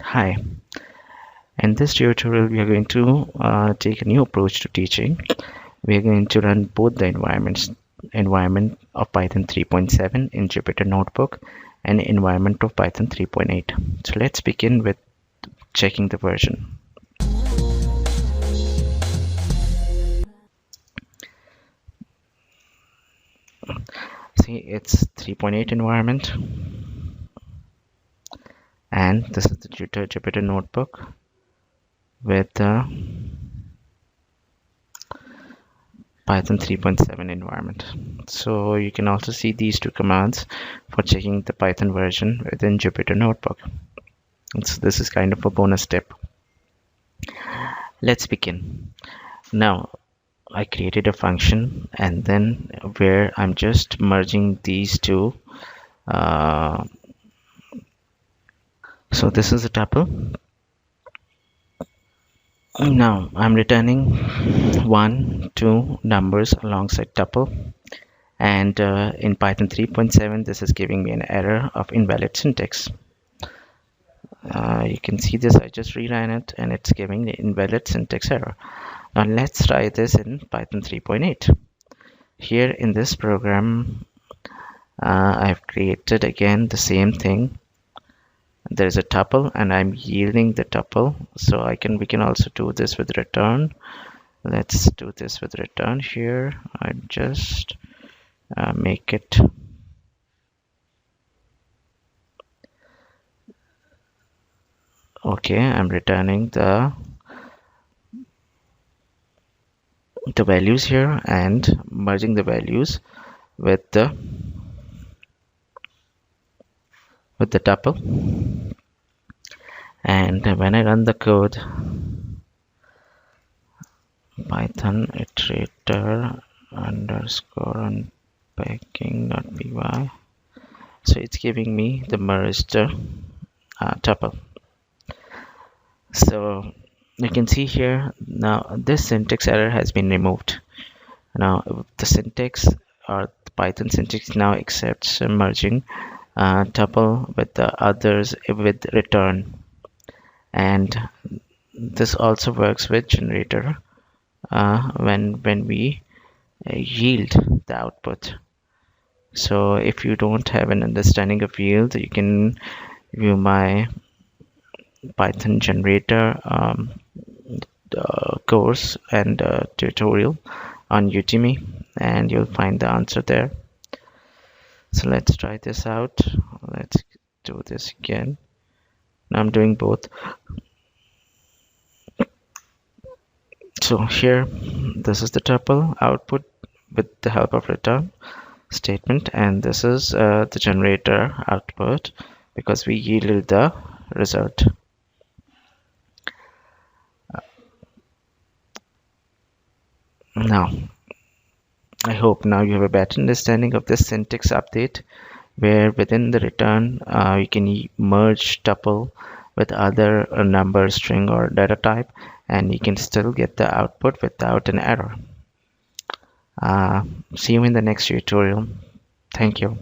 Hi, in this tutorial we are going to take a new approach to teaching. We are going to run both the environment of Python 3.7 in Jupyter Notebook and environment of Python 3.8. So let's begin with checking the version. See, it's 3.8 environment, and this is the Jupyter Notebook with the Python 3.7 environment. So you can also see these two commands for checking the Python version within Jupyter Notebook. This is kind of a bonus tip. Let's begin. Now, I created a function and then where I'm just merging these two. So this is a tuple. Now I'm returning 1, 2 numbers alongside tuple, and in Python 3.7 this is giving me an error of invalid syntax. You can see this, I just reran it and it's giving the invalid syntax error. Now let's try this in Python 3.8. Here in this program I've created again the same thing. There's a tuple and I'm yielding the tuple, so we can also do this with return. Let's do this with return here. I just make it okay. I'm returning the values here and merging the values with the tuple. And when I run the code, Python Iterator Unpacking.py, so it's giving me the merged tuple. So you can see here now this syntax error has been removed. Now the syntax or the Python syntax now accepts merging tuple with the others with return, and this also works with generator when we yield the output. So if you don't have an understanding of yield, you can view my Python generator course and tutorial on Udemy, and you'll find the answer there. So let's try this out. Let's do this again. Now I'm doing both. So here, this is the tuple output with the help of return statement, and this is the generator output because we yielded the result. Now, I hope now you have a better understanding of this syntax update, where within the return you can merge tuple with other number, string, or data type, and you can still get the output without an error. See you in the next tutorial. Thank you.